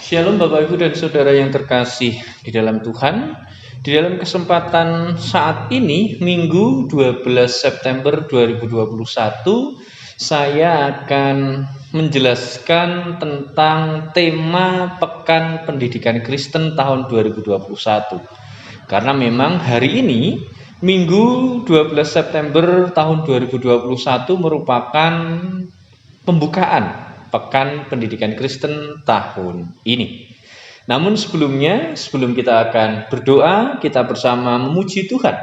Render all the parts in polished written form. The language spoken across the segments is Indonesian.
Shalom Bapak Ibu dan Saudara yang terkasih di dalam Tuhan. Di dalam kesempatan saat ini, Minggu 12 September 2021, saya akan menjelaskan tentang tema Pekan Pendidikan Kristen tahun 2021. Karena memang hari ini, Minggu 12 September tahun 2021 merupakan pembukaan Pekan Pendidikan Kristen tahun ini. Namun sebelum kita akan berdoa, kita bersama memuji Tuhan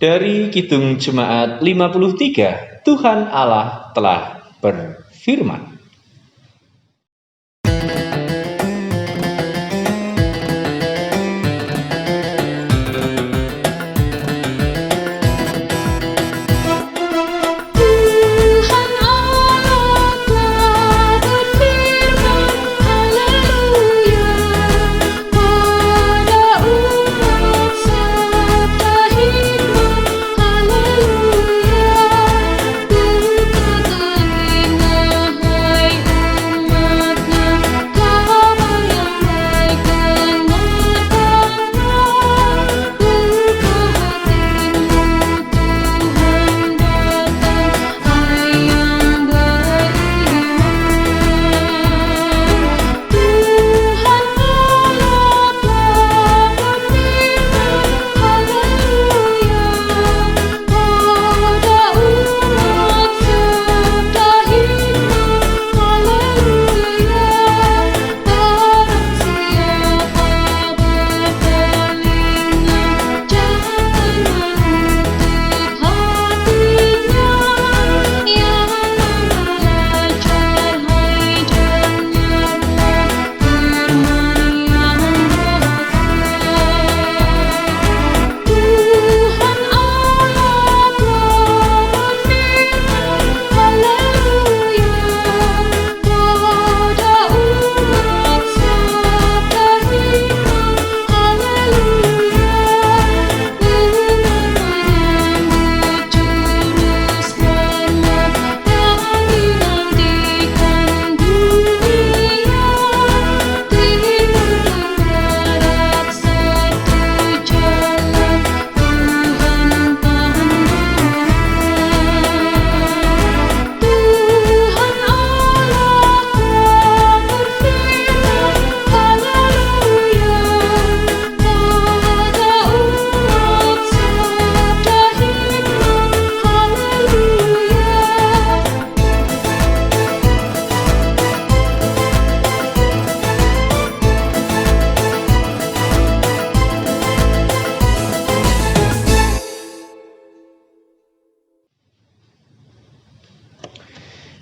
dari Kidung Jemaat 53, Tuhan Allah telah berfirman.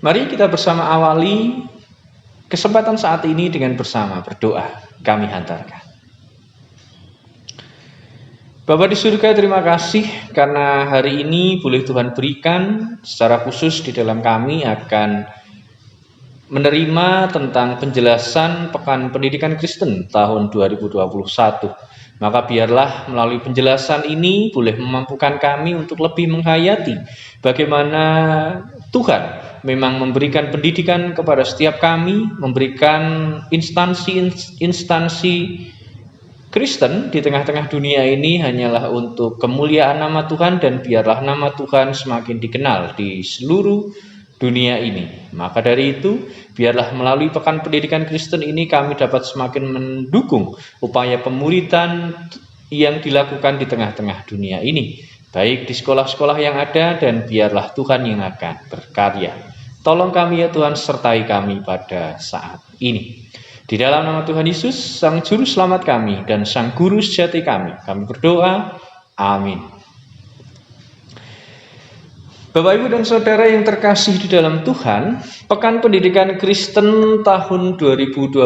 Mari kita bersama awali kesempatan saat ini dengan bersama berdoa. Kami hantarkan. Bapa di surga, terima kasih karena hari ini boleh Tuhan berikan secara khusus di dalam kami akan menerima tentang penjelasan Pekan Pendidikan Kristen tahun 2021. Maka biarlah melalui penjelasan ini boleh memampukan kami untuk lebih menghayati bagaimana Tuhan memang memberikan pendidikan kepada setiap kami, memberikan instansi-instansi Kristen di tengah-tengah dunia ini hanyalah untuk kemuliaan nama Tuhan, dan biarlah nama Tuhan semakin dikenal di seluruh dunia ini. Maka dari itu, biarlah melalui Pekan Pendidikan Kristen ini kami dapat semakin mendukung upaya pemuridan yang dilakukan di tengah-tengah dunia ini, baik di sekolah-sekolah yang ada, dan biarlah Tuhan yang akan berkarya. Tolong kami ya Tuhan, sertai kami pada saat ini. Di dalam nama Tuhan Yesus, Sang Juru Selamat kami dan Sang Guru sejati kami berdoa. Amin. Bapak, Ibu, dan Saudara yang terkasih di dalam Tuhan, Pekan Pendidikan Kristen tahun 2021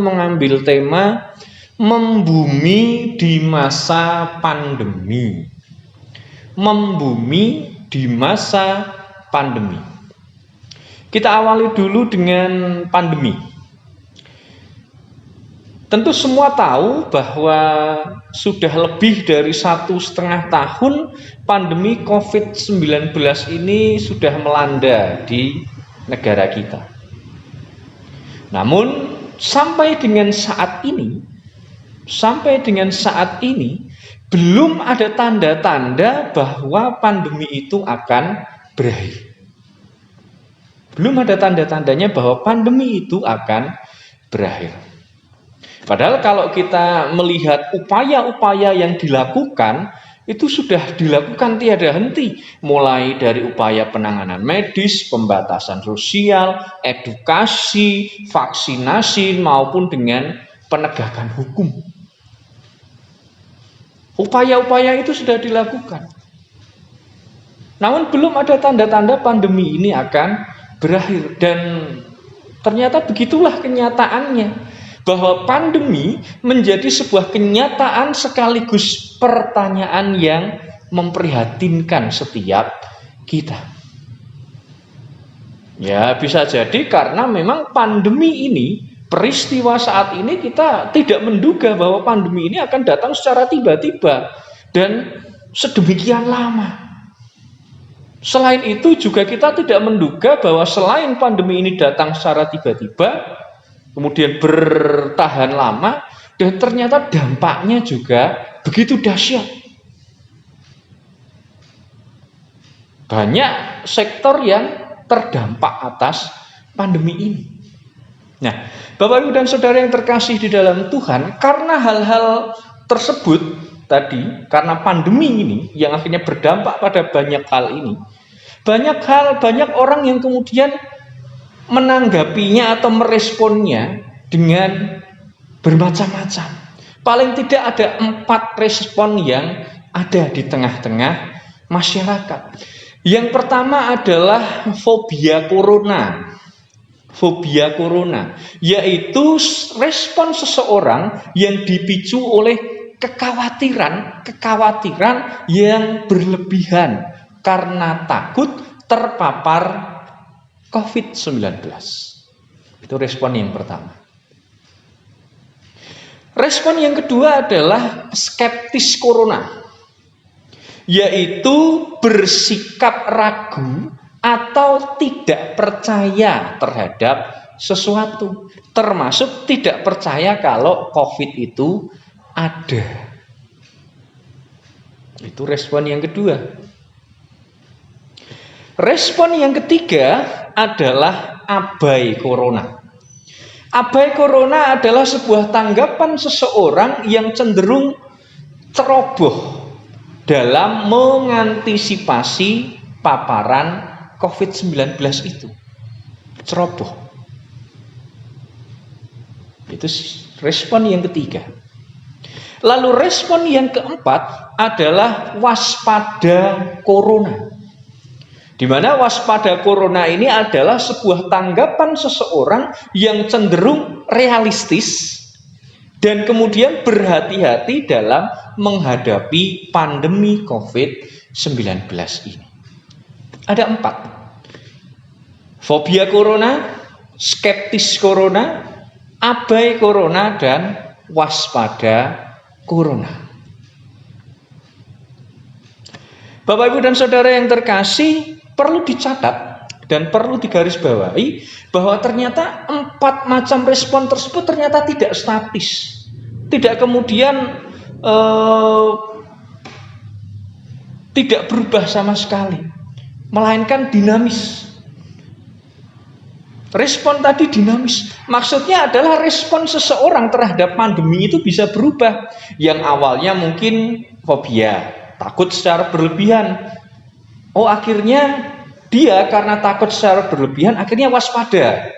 mengambil tema Membumi di masa pandemi. Membumi di masa pandemi. Kita awali dulu dengan pandemi. Tentu semua tahu bahwa sudah lebih dari 1,5 tahun pandemi COVID-19 ini sudah melanda di negara kita. Namun sampai dengan saat ini belum ada tanda-tanda bahwa pandemi itu akan berakhir. Belum ada tanda-tandanya bahwa pandemi itu akan berakhir. Padahal kalau kita melihat upaya-upaya yang dilakukan, itu sudah dilakukan tiada henti. Mulai dari upaya penanganan medis, pembatasan sosial, edukasi, vaksinasi, maupun dengan penegakan hukum. Upaya-upaya itu sudah dilakukan. Namun belum ada tanda-tanda pandemi ini akan berakhir. Dan ternyata begitulah kenyataannya, bahwa pandemi menjadi sebuah kenyataan sekaligus pertanyaan yang memprihatinkan setiap kita. Ya, bisa jadi karena memang pandemi ini, peristiwa saat ini kita tidak menduga bahwa pandemi ini akan datang secara tiba-tiba dan sedemikian lama. Selain itu juga kita tidak menduga bahwa selain pandemi ini datang secara tiba-tiba, kemudian bertahan lama, dan ternyata dampaknya juga begitu dahsyat. Banyak sektor yang terdampak atas pandemi ini. Nah, Bapak Ibu dan Saudara yang terkasih di dalam Tuhan, karena hal-hal tersebut tadi, karena pandemi ini yang akhirnya berdampak pada banyak hal ini, banyak orang yang kemudian menanggapinya atau meresponnya dengan bermacam-macam. Paling tidak ada 4 respon yang ada di tengah-tengah masyarakat. Yang pertama adalah fobia corona. Fobia corona, yaitu respon seseorang yang dipicu oleh kekhawatiran yang berlebihan karena takut terpapar COVID-19. Itu respon yang pertama. Respon yang kedua adalah skeptis corona, yaitu bersikap ragu atau tidak percaya terhadap sesuatu, termasuk tidak percaya kalau COVID itu ada. Itu respon yang kedua. Respon yang ketiga adalah abai corona. Abai corona adalah sebuah tanggapan seseorang yang cenderung ceroboh dalam mengantisipasi paparan COVID-19 itu. Ceroboh. Itu respon yang ketiga. Lalu respon yang keempat adalah waspada corona. Di mana waspada corona ini adalah sebuah tanggapan seseorang yang cenderung realistis dan kemudian berhati-hati dalam menghadapi pandemi COVID-19 ini. Ada 4. Fobia corona, skeptis corona, abai corona, dan waspada corona. Bapak Ibu dan Saudara yang terkasih, perlu dicatat dan perlu digarisbawahi bahwa ternyata 4 macam respon tersebut ternyata tidak statis. Tidak kemudian tidak berubah sama sekali, melainkan dinamis. Respon tadi dinamis. Maksudnya adalah respon seseorang terhadap pandemi itu bisa berubah. Yang awalnya mungkin fobia, takut secara berlebihan. Oh, akhirnya dia karena takut secara berlebihan akhirnya waspada.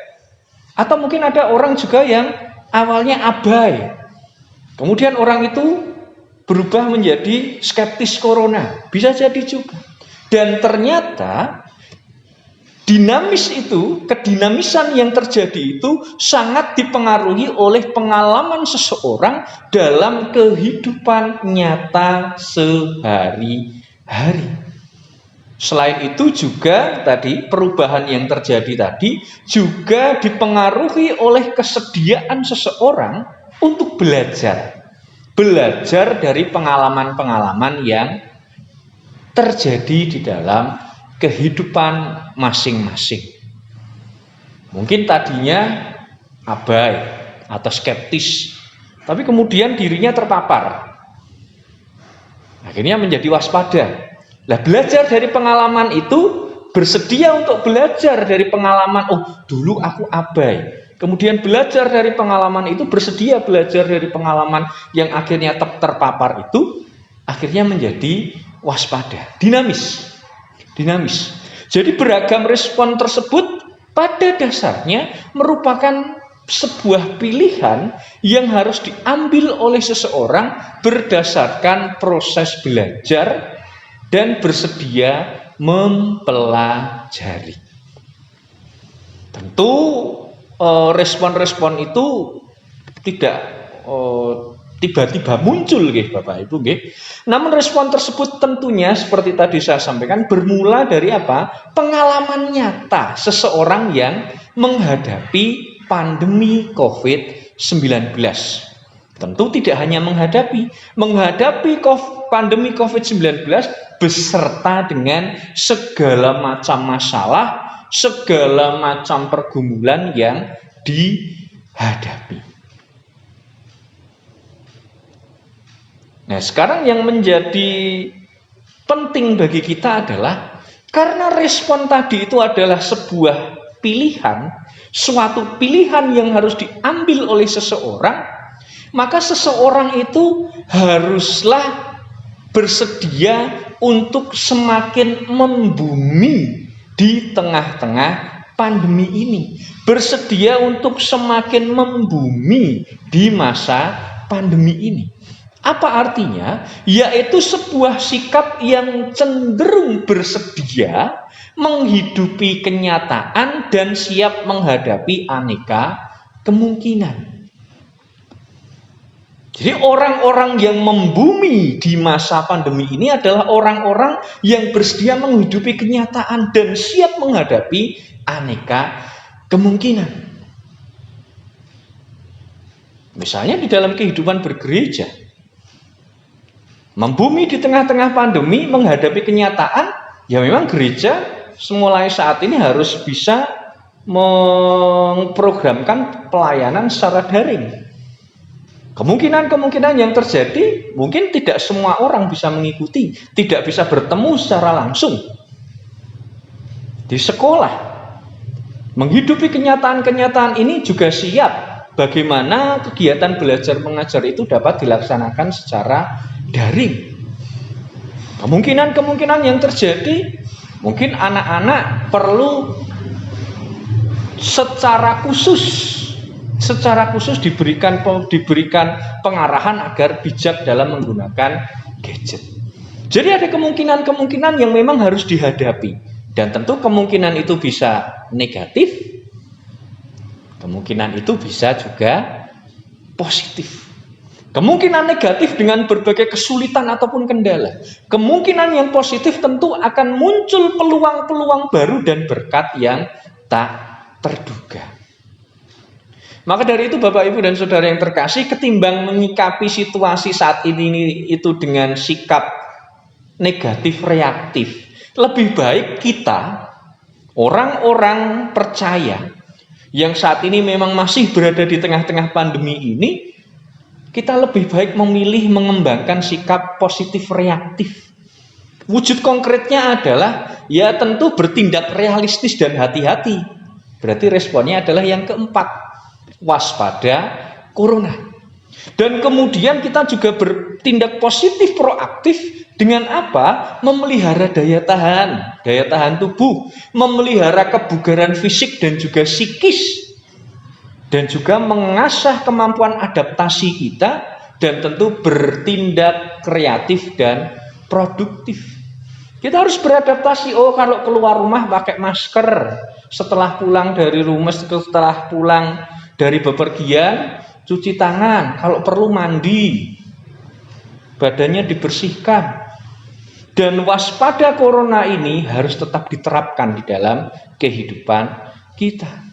Atau mungkin ada orang juga yang awalnya abai, kemudian orang itu berubah menjadi skeptis corona. Bisa jadi juga. Dan ternyata dinamis itu, kedinamisan yang terjadi itu sangat dipengaruhi oleh pengalaman seseorang dalam kehidupan nyata sehari-hari. Selain itu juga tadi perubahan yang terjadi tadi juga dipengaruhi oleh kesediaan seseorang untuk belajar dari pengalaman-pengalaman yang terjadi di dalam kehidupan masing-masing. Mungkin tadinya abai, atau skeptis, tapi kemudian dirinya terpapar. Akhirnya menjadi waspada. Lah, belajar dari pengalaman itu, bersedia untuk belajar dari pengalaman, oh dulu aku abai. Kemudian belajar dari pengalaman itu, bersedia belajar dari pengalaman yang akhirnya terpapar itu, akhirnya menjadi waspada. Dinamis. Jadi beragam respon tersebut pada dasarnya merupakan sebuah pilihan yang harus diambil oleh seseorang berdasarkan proses belajar dan bersedia mempelajari. Tentu respon-respon itu tidak tiba-tiba muncul, Bapak Ibu. Namun respon tersebut tentunya seperti tadi saya sampaikan bermula dari apa? Pengalaman nyata seseorang yang menghadapi pandemi COVID-19. Tentu tidak hanya menghadapi pandemi COVID-19 beserta dengan segala macam masalah, segala macam pergumulan yang dihadapi. Nah, sekarang yang menjadi penting bagi kita adalah karena respon tadi itu adalah sebuah pilihan, suatu pilihan yang harus diambil oleh seseorang, maka seseorang itu haruslah bersedia untuk semakin membumi di tengah-tengah pandemi ini, bersedia untuk semakin membumi di masa pandemi ini. Apa artinya? Yaitu sebuah sikap yang cenderung bersedia menghidupi kenyataan dan siap menghadapi aneka kemungkinan. Jadi orang-orang yang membumi di masa pandemi ini adalah orang-orang yang bersedia menghidupi kenyataan dan siap menghadapi aneka kemungkinan. Misalnya di dalam kehidupan bergereja, membumi di tengah-tengah pandemi menghadapi kenyataan, ya memang gereja mulai saat ini harus bisa memprogramkan pelayanan secara daring. Kemungkinan-kemungkinan yang terjadi, mungkin tidak semua orang bisa mengikuti, tidak bisa bertemu secara langsung. Di sekolah, menghidupi kenyataan-kenyataan ini juga siap bagaimana kegiatan belajar mengajar itu dapat dilaksanakan secara daring. Kemungkinan-kemungkinan yang terjadi, mungkin anak-anak perlu secara khusus diberikan pengarahan agar bijak dalam menggunakan gadget. Jadi ada kemungkinan-kemungkinan yang memang harus dihadapi, dan tentu kemungkinan itu bisa negatif, kemungkinan itu bisa juga positif. Kemungkinan negatif dengan berbagai kesulitan ataupun kendala. Kemungkinan yang positif tentu akan muncul peluang-peluang baru dan berkat yang tak terduga. Maka dari itu Bapak Ibu dan Saudara yang terkasih, ketimbang menyikapi situasi saat ini itu dengan sikap negatif reaktif, lebih baik kita, orang-orang percaya yang saat ini memang masih berada di tengah-tengah pandemi ini, kita lebih baik memilih mengembangkan sikap positif reaktif. Wujud konkretnya adalah ya tentu bertindak realistis dan hati-hati. Berarti responnya adalah yang keempat, waspada corona. Dan kemudian kita juga bertindak positif proaktif dengan apa? Memelihara daya tahan tubuh, memelihara kebugaran fisik dan juga psikis, dan juga mengasah kemampuan adaptasi kita, dan tentu bertindak kreatif dan produktif. Kita harus beradaptasi. Oh, kalau keluar rumah pakai masker, setelah pulang dari rumah, setelah pulang dari bepergian cuci tangan, kalau perlu mandi, badannya dibersihkan. Dan waspada corona ini harus tetap diterapkan di dalam kehidupan kita.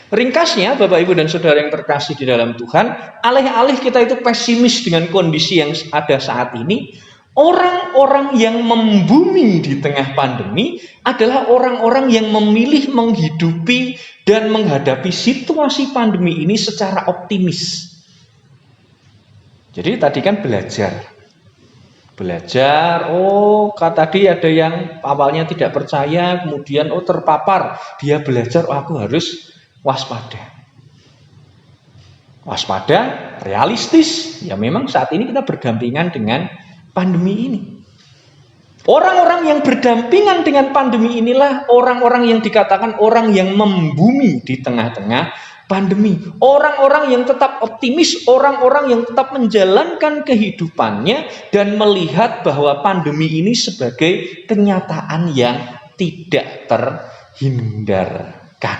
Ringkasnya Bapak Ibu dan Saudara yang terkasih di dalam Tuhan, alih-alih kita itu pesimis dengan kondisi yang ada saat ini, Orang-orang yang membumi di tengah pandemi adalah orang-orang yang memilih menghidupi dan menghadapi situasi pandemi ini secara optimis. Jadi tadi kan belajar, tadi ada yang awalnya tidak percaya, kemudian terpapar, dia belajar, aku harus waspada. Waspada, realistis. Ya memang saat ini kita berdampingan dengan pandemi ini. Orang-orang yang berdampingan dengan pandemi inilah orang-orang yang dikatakan orang yang membumi di tengah-tengah pandemi. Orang-orang yang tetap optimis, orang-orang yang tetap menjalankan kehidupannya dan melihat bahwa pandemi ini sebagai kenyataan yang tidak terhindarkan.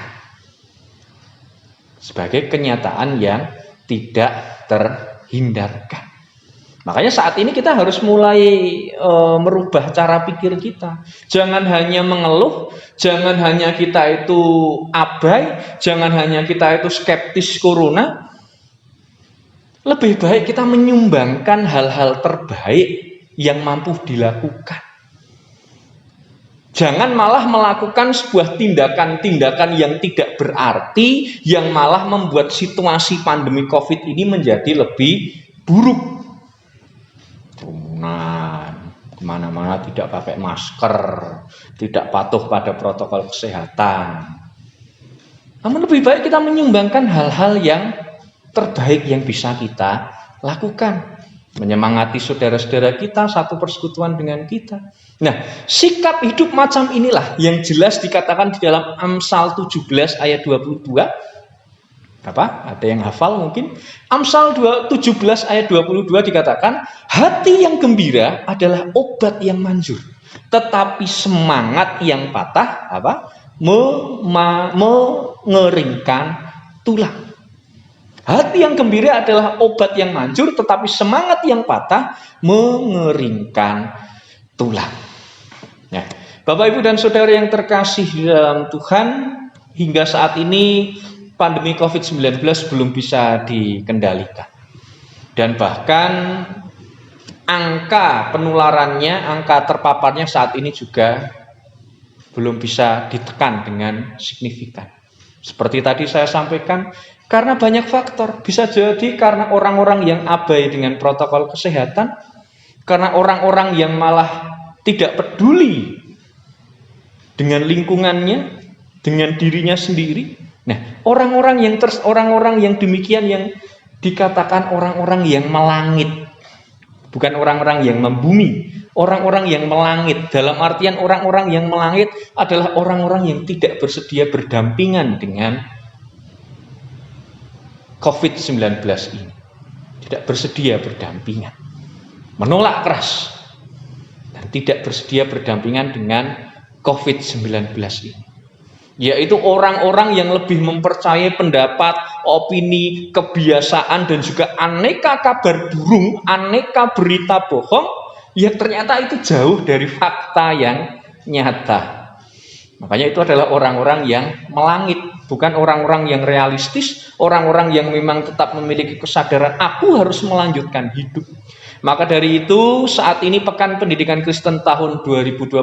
Sebagai kenyataan yang tidak terhindarkan. Makanya saat ini kita harus mulai merubah cara pikir kita. Jangan hanya mengeluh, jangan hanya kita itu abai, jangan hanya kita itu skeptis corona. Lebih baik kita menyumbangkan hal-hal terbaik yang mampu dilakukan. Jangan malah melakukan sebuah tindakan-tindakan yang tidak berarti, yang malah membuat situasi pandemi COVID ini menjadi lebih buruk. Kemana-mana tidak pakai masker, tidak patuh pada protokol kesehatan. Namun lebih baik kita menyumbangkan hal-hal yang terbaik yang bisa kita lakukan. Menyemangati saudara-saudara kita, satu persekutuan dengan kita. Nah, sikap hidup macam inilah yang jelas dikatakan di dalam Amsal 17 ayat 22. Ada yang hafal mungkin? Amsal 17 ayat 22 dikatakan, hati yang gembira adalah obat yang manjur, tetapi semangat yang patah mengeringkan tulang. Hati yang gembira adalah obat yang manjur, tetapi semangat yang patah mengeringkan tulang. Nah, Bapak, Ibu, dan Saudara yang terkasih di dalam Tuhan, hingga saat ini pandemi COVID-19 belum bisa dikendalikan. Dan bahkan angka penularannya, angka terpaparnya saat ini juga belum bisa ditekan dengan signifikan. Seperti tadi saya sampaikan, karena banyak faktor. Bisa jadi karena orang-orang yang abai dengan protokol kesehatan, karena orang-orang yang malah tidak peduli dengan lingkungannya, dengan dirinya sendiri. Nah, orang-orang yang demikian yang dikatakan orang-orang yang melangit, bukan orang-orang yang membumi, orang-orang yang melangit. Dalam artian orang-orang yang melangit adalah orang-orang yang tidak bersedia berdampingan dengan COVID-19 ini. Tidak bersedia berdampingan, menolak keras, dan tidak bersedia berdampingan dengan COVID-19 ini. Yaitu orang-orang yang lebih mempercayai pendapat, opini, kebiasaan, dan juga aneka kabar burung, aneka berita bohong yang ternyata itu jauh dari fakta yang nyata. Makanya itu adalah orang-orang yang melangit, bukan orang-orang yang realistis, orang-orang yang memang tetap memiliki kesadaran aku harus melanjutkan hidup. Maka dari itu saat ini Pekan Pendidikan Kristen tahun 2021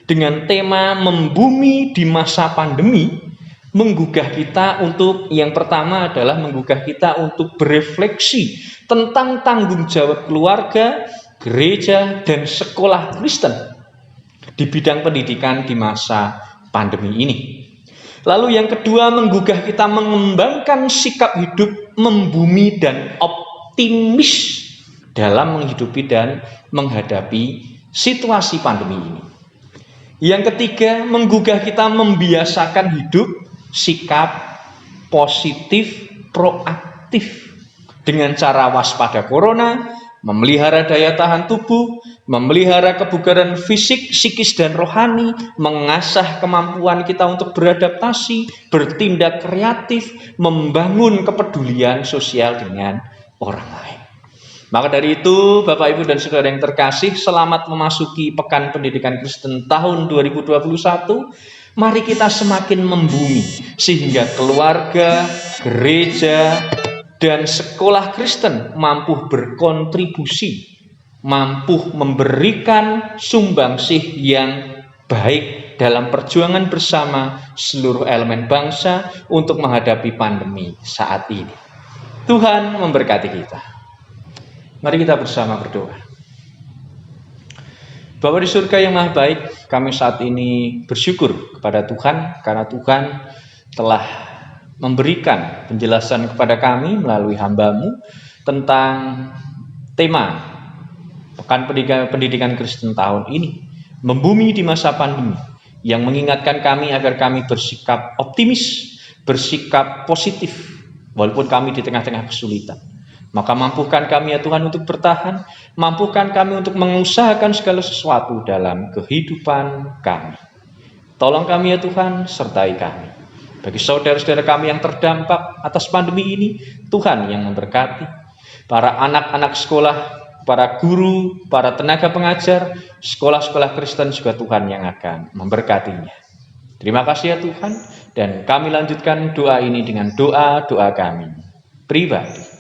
dengan tema membumi di masa pandemi menggugah kita untuk, yang pertama adalah menggugah kita untuk berefleksi tentang tanggung jawab keluarga, gereja, dan sekolah Kristen di bidang pendidikan di masa pandemi ini. Lalu yang kedua, menggugah kita mengembangkan sikap hidup membumi dan optimis dalam menghidupi dan menghadapi situasi pandemi ini. Yang ketiga, menggugah kita membiasakan hidup sikap positif, proaktif dengan cara waspada corona, memelihara daya tahan tubuh, memelihara kebugaran fisik, psikis, dan rohani, mengasah kemampuan kita untuk beradaptasi, bertindak kreatif, membangun kepedulian sosial dengan orang lain. Maka dari itu, Bapak, Ibu, dan Saudara yang terkasih, selamat memasuki Pekan Pendidikan Kristen tahun 2021. Mari kita semakin membumi, sehingga keluarga, gereja, dan sekolah Kristen mampu berkontribusi mampu memberikan sumbangsih yang baik dalam perjuangan bersama seluruh elemen bangsa untuk menghadapi pandemi saat ini. Tuhan memberkati kita. Mari kita bersama berdoa. Bapa di surga yang maha baik, kami saat ini bersyukur kepada Tuhan karena Tuhan telah memberikan penjelasan kepada kami melalui hamba-Mu tentang tema Pekan Pendidikan Kristen tahun ini, membumi di masa pandemi, yang mengingatkan kami agar kami bersikap optimis, bersikap positif walaupun kami di tengah-tengah kesulitan. Maka mampukan kami ya Tuhan untuk bertahan, mampukan kami untuk mengusahakan segala sesuatu dalam kehidupan kami. Tolong kami ya Tuhan, sertai kami. Bagi saudara-saudara kami yang terdampak atas pandemi ini, Tuhan yang memberkati. Para anak-anak sekolah, para guru, para tenaga pengajar, sekolah-sekolah Kristen juga Tuhan yang akan memberkatinya. Terima kasih ya Tuhan, dan kami lanjutkan doa ini dengan doa-doa kami pribadi.